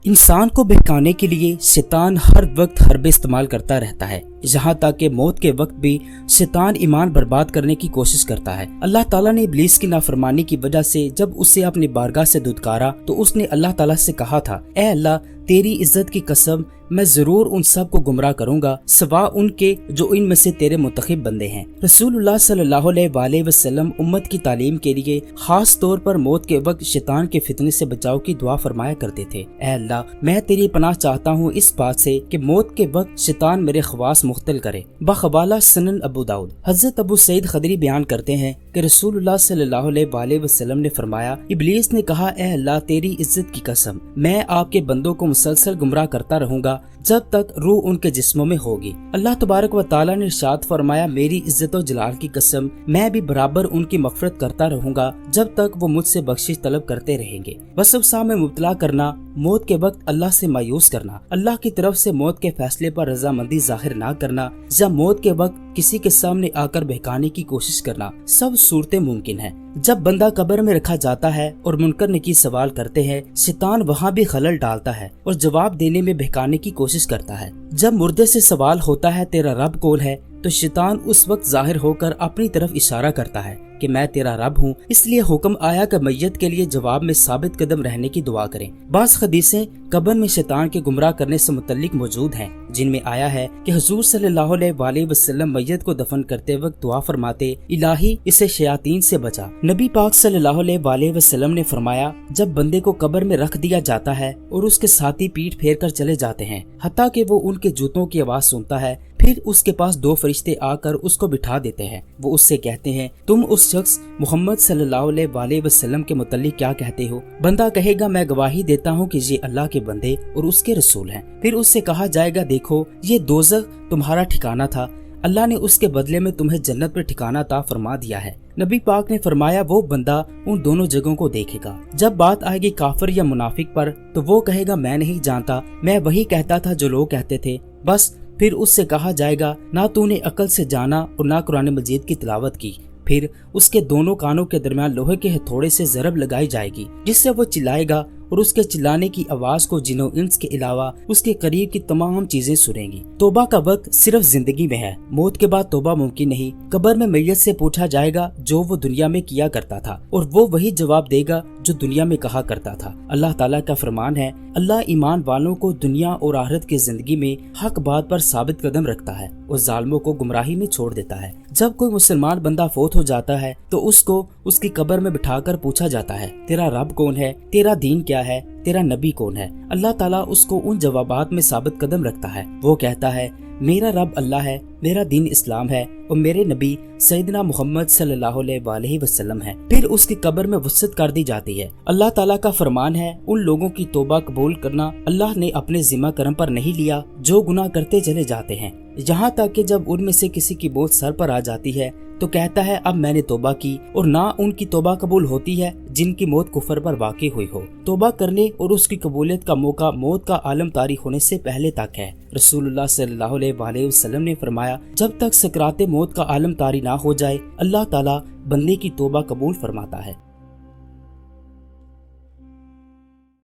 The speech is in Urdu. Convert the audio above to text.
انسان کو بہکانے کے لیے شیطان ہر وقت حربے استعمال کرتا رہتا ہے، یہاں تک کہ موت کے وقت بھی شیطان ایمان برباد کرنے کی کوشش کرتا ہے۔ اللہ تعالیٰ نے ابلیس کی نافرمانی کی وجہ سے جب اسے اپنی بارگاہ سے دھتکارا تو اس نے اللہ تعالیٰ سے کہا تھا، اے اللہ تیری عزت کی قسم میں ضرور ان سب کو گمراہ کروں گا سوا ان کے جو ان میں سے تیرے منتخب بندے ہیں۔ رسول اللہ صلی اللہ علیہ وآلہ وسلم امت کی تعلیم کے لیے خاص طور پر موت کے وقت شیطان کے فتنے سے بچاؤ کی دعا فرمایا کرتے تھے۔ اے اللہ میں تیری پناہ چاہتا ہوں اس بات سے کہ موت کے وقت شیطان میرے خواص مختل کرے۔ بحوالہ سنن ابو داؤد۔ حضرت ابو سعید خدری بیان کرتے ہیں کہ رسول اللہ صلی اللہ علیہ وآلہ وسلم نے فرمایا، ابلیس نے کہا، اے اللہ تیری عزت کی قسم میں آپ کے بندوں کو مسلسل گمراہ کرتا رہوں گا جب تک روح ان کے جسموں میں ہوگی۔ اللہ تبارک و تعالیٰ نے ارشاد فرمایا، میری عزت و جلال کی قسم میں بھی برابر ان کی مغفرت کرتا رہوں گا جب تک وہ مجھ سے بخشش طلب کرتے رہیں گے۔ وسوسہ میں مبتلا کرنا، موت کے وقت اللہ سے مایوس کرنا، اللہ کی طرف سے موت کے فیصلے پر رضامندی ظاہر نہ کرنا یا موت کے وقت کسی کے سامنے آ کر بہکانے کی کوشش کرنا، سب صورتیں ممکن ہیں۔ جب بندہ قبر میں رکھا جاتا ہے اور منکر نکیر سوال کرتے ہیں، شیطان وہاں بھی خلل ڈالتا ہے اور جواب دینے میں بہکانے کی کوشش کرتا ہے۔ جب مردے سے سوال ہوتا ہے تیرا رب کون ہے، تو شیطان اس وقت ظاہر ہو کر اپنی طرف اشارہ کرتا ہے کہ میں تیرا رب ہوں۔ اس لیے حکم آیا کہ میت کے لیے جواب میں ثابت قدم رہنے کی دعا کریں۔ بعض حدیثیں قبر میں شیطان کے گمراہ کرنے سے متعلق موجود ہیں، جن میں آیا ہے کہ حضور صلی اللہ علیہ وآلہ وسلم میت کو دفن کرتے وقت دعا فرماتے، الہی اسے شیاطین سے بچا۔ نبی پاک صلی اللہ علیہ وآلہ وسلم نے فرمایا، جب بندے کو قبر میں رکھ دیا جاتا ہے اور اس کے ساتھی پیٹ پھیر کر چلے جاتے ہیں حتیٰ کہ وہ ان کے جوتوں کی آواز سنتا ہے، پھر اس کے پاس دو فرشتے آ کر اس کو بٹھا دیتے ہیں۔ وہ اس سے کہتے ہیں، تم اس شخص محمد صلی اللہ علیہ وآلہ وسلم کے متعلق کیا کہتے ہو؟ بندہ کہے گا، میں گواہی دیتا ہوں کہ یہ اللہ کے بندے اور اس کے رسول ہیں۔ پھر اس سے کہا جائے گا، دیکھو یہ دوزخ تمہارا ٹھکانہ تھا، اللہ نے اس کے بدلے میں تمہیں جنت پر ٹھکانہ عطا فرما دیا ہے۔ نبی پاک نے فرمایا، وہ بندہ ان دونوں جگہوں کو دیکھے گا۔ جب بات آئے گی کافر یا منافق پر تو وہ کہے گا، میں نہیں جانتا، میں وہی کہتا تھا جو لوگ کہتے تھے، بس۔ پھر اس سے کہا جائے گا، نہ تو نے عقل سے جانا اور نہ قرآن مجید کی تلاوت کی۔ پھر اس کے دونوں کانوں کے درمیان لوہے کے ہتھوڑے سے ضرب لگائی جائے گی، جس سے وہ چلائے گا اور اس کے چلانے کی آواز کو جن و انس کے علاوہ اس کے قریب کی تمام چیزیں سنیں گی۔ توبہ کا وقت صرف زندگی میں ہے، موت کے بعد توبہ ممکن نہیں۔ قبر میں میت سے پوچھا جائے گا جو وہ دنیا میں کیا کرتا تھا، اور وہ وہی جواب دے گا جو دنیا میں کہا کرتا تھا۔ اللہ تعالیٰ کا فرمان ہے، اللہ ایمان والوں کو دنیا اور آخرت کی زندگی میں حق بات پر ثابت قدم رکھتا ہے اور ظالموں کو گمراہی میں چھوڑ دیتا ہے۔ جب کوئی مسلمان بندہ فوت ہو جاتا ہے تو اس کو اس کی قبر میں بٹھا کر پوچھا جاتا ہے، تیرا رب کون ہے، تیرا دین کیا ہے، تیرا نبی کون ہے؟ اللہ تعالیٰ اس کو ان جوابات میں ثابت قدم رکھتا ہے۔ وہ کہتا ہے، میرا رب اللہ ہے، میرا دین اسلام ہے اور میرے نبی سیدنا محمد صلی اللہ علیہ وآلہ وسلم ہے۔ پھر اس کی قبر میں وسعت کر دی جاتی ہے۔ اللہ تعالیٰ کا فرمان ہے، ان لوگوں کی توبہ قبول کرنا اللہ نے اپنے ذمہ کرم پر نہیں لیا جو گناہ کرتے چلے جاتے ہیں، یہاں تک کہ جب ان میں سے کسی کی بوجھ سر پر آ جاتی ہے تو کہتا ہے، اب میں نے توبہ کی، اور نہ ان کی توبہ قبول ہوتی ہے جن کی موت کفر پر واقع ہوئی ہو۔ توبہ کرنے اور اس کی قبولیت کا موقع موت کا عالم طاری ہونے سے پہلے تک ہے۔ رسول اللہ صلی اللہ علیہ وآلہ وسلم نے فرمایا، جب تک سکرات موت کا عالم طاری نہ ہو جائے اللہ تعالیٰ بندے کی توبہ قبول فرماتا ہے۔